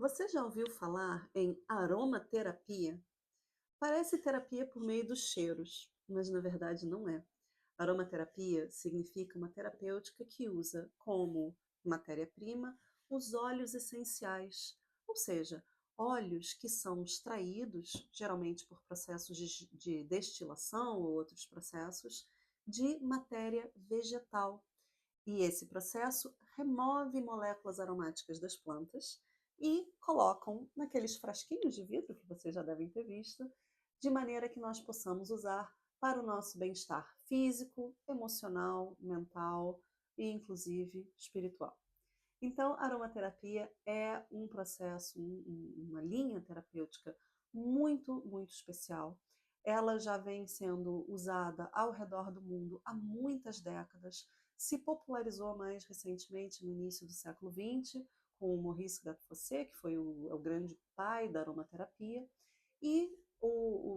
Você já ouviu falar em aromaterapia? Parece terapia por meio dos cheiros, mas na verdade não é. Aromaterapia significa uma terapêutica que usa como matéria-prima os óleos essenciais, ou seja, óleos que são extraídos, geralmente por processos de destilação ou outros processos, de matéria vegetal. E esse processo remove moléculas aromáticas das plantas e colocam naqueles frasquinhos de vidro que vocês já devem ter visto, de maneira que nós possamos usar para o nosso bem-estar físico, emocional, mental e inclusive espiritual. Então, a aromaterapia é um processo, uma linha terapêutica muito especial. Ela já vem sendo usada ao redor do mundo há muitas décadas, se popularizou mais recentemente no início do século XX, com o Maurice Gattefossé, que foi o grande pai da aromaterapia, e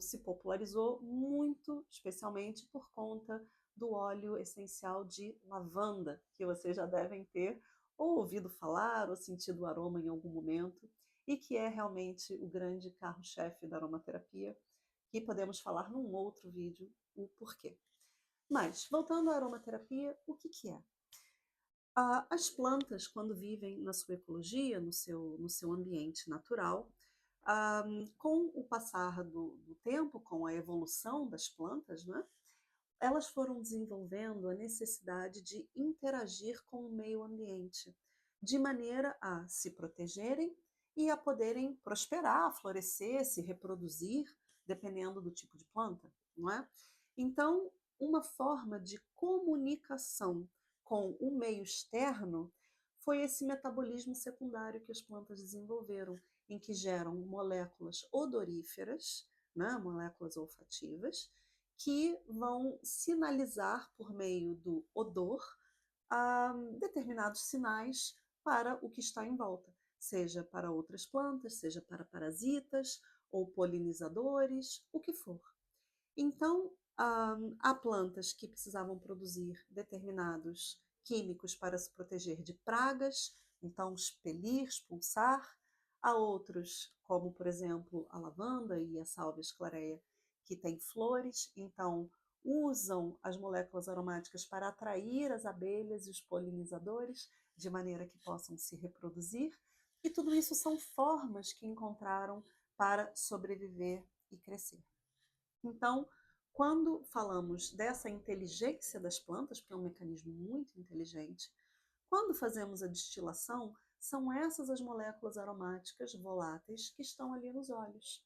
se popularizou muito, especialmente por conta do óleo essencial de lavanda, que vocês já devem ter ou ouvido falar ou sentido o aroma em algum momento, e que é realmente o grande carro-chefe da aromaterapia, que podemos falar num outro vídeo o porquê. Mas, voltando à aromaterapia, o que que é? As plantas, quando vivem na sua ecologia, no seu ambiente natural, com o passar do tempo, com a evolução das plantas, né, elas foram desenvolvendo a necessidade de interagir com o meio ambiente, de maneira a se protegerem e a poderem prosperar, florescer, se reproduzir, dependendo do tipo de planta, não é? Então, uma forma de comunicação com o meio externo foi esse metabolismo secundário que as plantas desenvolveram, em que geram moléculas odoríferas, né, moléculas olfativas, que vão sinalizar por meio do odor determinados sinais para o que está em volta, seja para outras plantas, seja para parasitas ou polinizadores, o que for. Então, há plantas que precisavam produzir determinados químicos para se proteger de pragas, então expelir, expulsar. Há outros, como por exemplo a lavanda e a sálvia esclareia, que têm flores, então usam as moléculas aromáticas para atrair as abelhas e os polinizadores, de maneira que possam se reproduzir. E tudo isso são formas que encontraram para sobreviver e crescer. Então, quando falamos dessa inteligência das plantas, porque é um mecanismo muito inteligente, quando fazemos a destilação, são essas as moléculas aromáticas voláteis que estão ali nos óleos.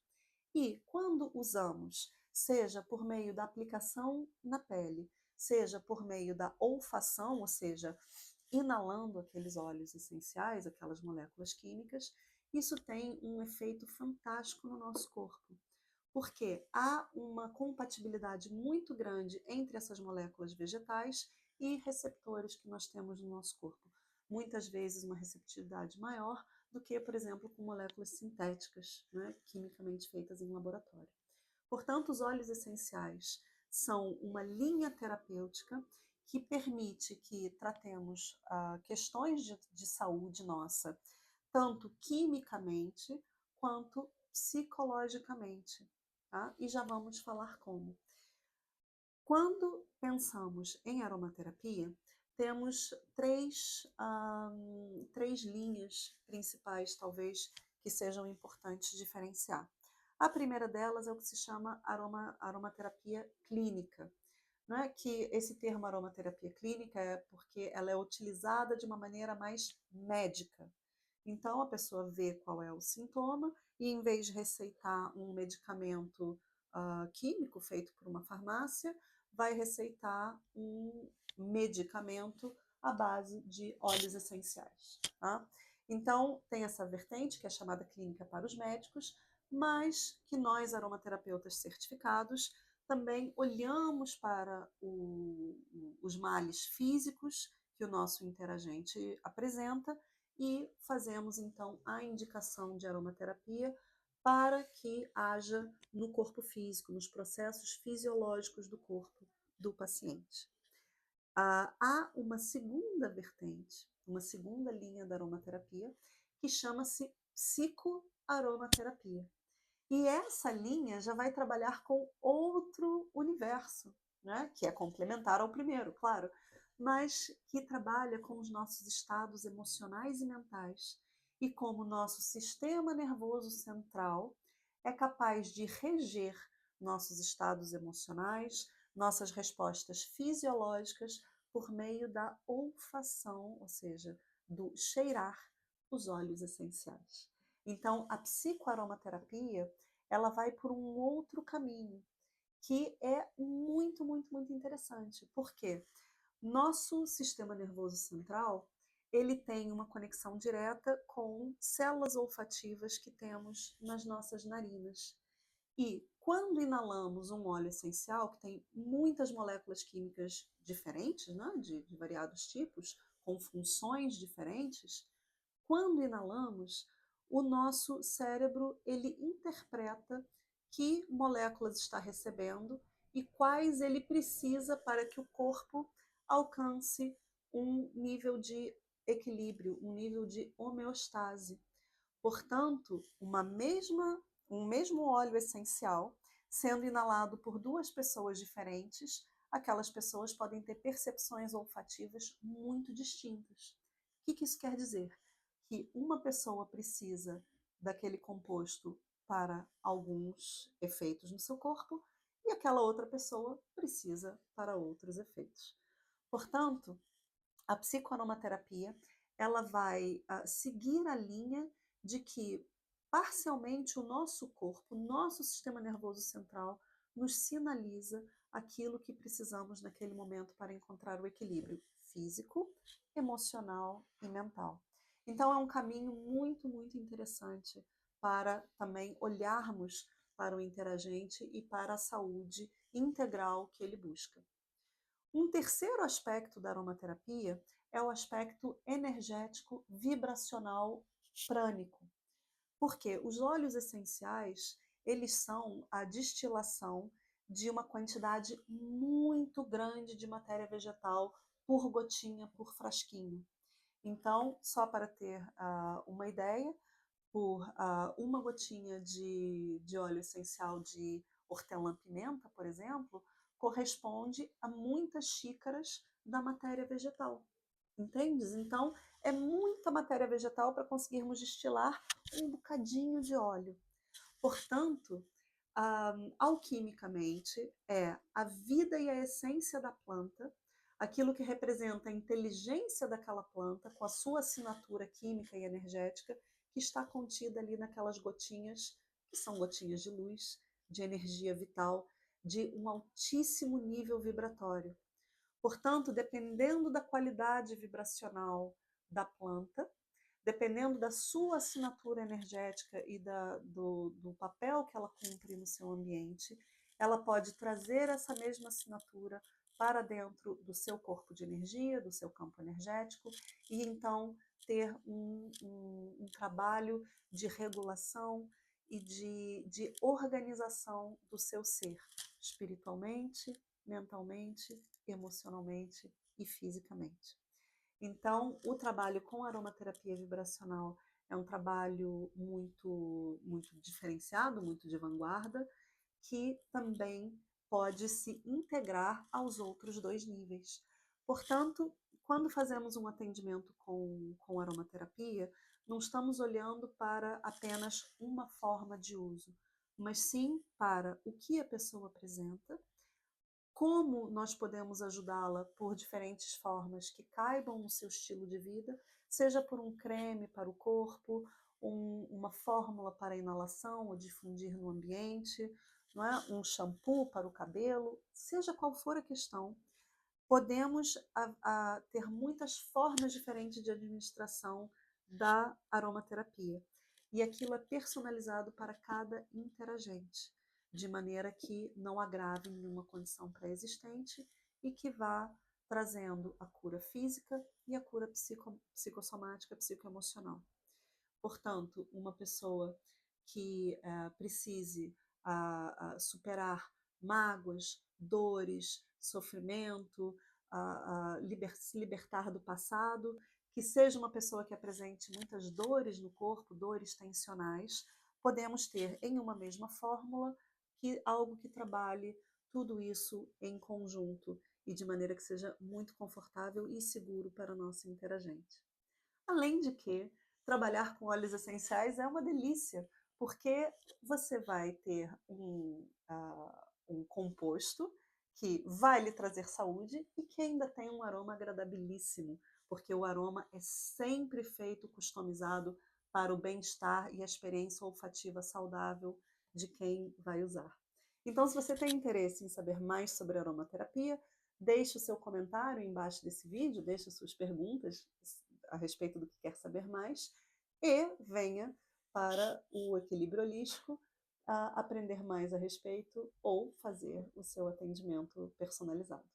E quando usamos, seja por meio da aplicação na pele, seja por meio da olfação, ou seja, inalando aqueles óleos essenciais, aquelas moléculas químicas, isso tem um efeito fantástico no nosso corpo, porque há uma compatibilidade muito grande entre essas moléculas vegetais e receptores que nós temos no nosso corpo. Muitas vezes uma receptividade maior do que, por exemplo, com moléculas sintéticas, né, quimicamente feitas em laboratório. Portanto, os óleos essenciais são uma linha terapêutica que permite que tratemos questões de saúde nossa, tanto quimicamente quanto psicologicamente. Tá? E já vamos falar como. Quando pensamos em aromaterapia, temos três linhas principais, talvez, que sejam importantes diferenciar. A primeira delas é o que se chama aromaterapia clínica. Não é que esse termo aromaterapia clínica é porque ela é utilizada de uma maneira mais médica. Então, a pessoa vê qual é o sintoma e, em vez de receitar um medicamento químico feito por uma farmácia, vai receitar um medicamento à base de óleos essenciais. Tá? Então, tem essa vertente, que é chamada clínica para os médicos, mas que nós, aromaterapeutas certificados, também olhamos para os males físicos que o nosso interagente apresenta e fazemos então a indicação de aromaterapia para que haja no corpo físico, nos processos fisiológicos do corpo do paciente. Há uma segunda vertente, uma segunda linha da aromaterapia, que chama-se psicoaromaterapia. E essa linha já vai trabalhar com outro universo, né? Que é complementar ao primeiro, claro, mas que trabalha com os nossos estados emocionais e mentais e como o nosso sistema nervoso central é capaz de reger nossos estados emocionais, nossas respostas fisiológicas por meio da olfação, ou seja, do cheirar os óleos essenciais. Então, a psicoaromaterapia, ela vai por um outro caminho, que é muito, muito, muito interessante. Por quê? Nosso sistema nervoso central, ele tem uma conexão direta com células olfativas que temos nas nossas narinas. E quando inalamos um óleo essencial, que tem muitas moléculas químicas diferentes, né, de variados tipos, com funções diferentes, quando inalamos, o nosso cérebro ele interpreta que moléculas está recebendo e quais ele precisa para que o corpo alcance um nível de equilíbrio, um nível de homeostase. Portanto, um mesmo óleo essencial, sendo inalado por duas pessoas diferentes, aquelas pessoas podem ter percepções olfativas muito distintas. O que isso quer dizer? Que uma pessoa precisa daquele composto para alguns efeitos no seu corpo e aquela outra pessoa precisa para outros efeitos. Portanto, a psicoaromaterapia ela vai seguir a linha de que parcialmente o nosso corpo, o nosso sistema nervoso central nos sinaliza aquilo que precisamos naquele momento para encontrar o equilíbrio físico, emocional e mental. Então é um caminho muito, muito interessante para também olharmos para o interagente e para a saúde integral que ele busca. Um terceiro aspecto da aromaterapia é o aspecto energético vibracional prânico. Porque os óleos essenciais, eles são a destilação de uma quantidade muito grande de matéria vegetal por gotinha, por frasquinho. Então, só para ter uma ideia, por uma gotinha de óleo essencial de hortelã-pimenta, por exemplo, corresponde a muitas xícaras da matéria vegetal. Entendes? Então, é muita matéria vegetal para conseguirmos destilar um bocadinho de óleo. Portanto, alquimicamente, é a vida e a essência da planta, aquilo que representa a inteligência daquela planta, com a sua assinatura química e energética, que está contida ali naquelas gotinhas, que são gotinhas de luz, de energia vital, de um altíssimo nível vibratório. Portanto, dependendo da qualidade vibracional da planta, dependendo da sua assinatura energética e do papel que ela cumpre no seu ambiente, ela pode trazer essa mesma assinatura para dentro do seu corpo de energia, do seu campo energético, e então ter um trabalho de regulação e de organização do seu ser, espiritualmente, mentalmente, emocionalmente e fisicamente. Então, o trabalho com aromaterapia vibracional é um trabalho muito, muito diferenciado, muito de vanguarda, que também pode se integrar aos outros dois níveis. Portanto, quando fazemos um atendimento com aromaterapia, não estamos olhando para apenas uma forma de uso, mas sim para o que a pessoa apresenta, como nós podemos ajudá-la por diferentes formas que caibam no seu estilo de vida, seja por um creme para o corpo, uma fórmula para inalação ou difundir no ambiente, não é? Um shampoo para o cabelo, seja qual for a questão, podemos ter muitas formas diferentes de administração da aromaterapia. E aquilo é personalizado para cada interagente, de maneira que não agrave nenhuma condição pré-existente e que vá trazendo a cura física e a cura psicossomática, psicoemocional. Portanto, uma pessoa que precise superar mágoas, dores, sofrimento, se libertar do passado, que seja uma pessoa que apresente muitas dores no corpo, dores tensionais, podemos ter em uma mesma fórmula algo que trabalhe tudo isso em conjunto e de maneira que seja muito confortável e seguro para a nossa interagente. Além de que trabalhar com óleos essenciais é uma delícia, porque você vai ter um composto que vai lhe trazer saúde e que ainda tem um aroma agradabilíssimo, porque o aroma é sempre feito customizado para o bem-estar e a experiência olfativa saudável de quem vai usar. Então, se você tem interesse em saber mais sobre aromaterapia, deixe o seu comentário embaixo desse vídeo, deixe suas perguntas a respeito do que quer saber mais e venha para o equilíbrio holístico a aprender mais a respeito ou fazer o seu atendimento personalizado.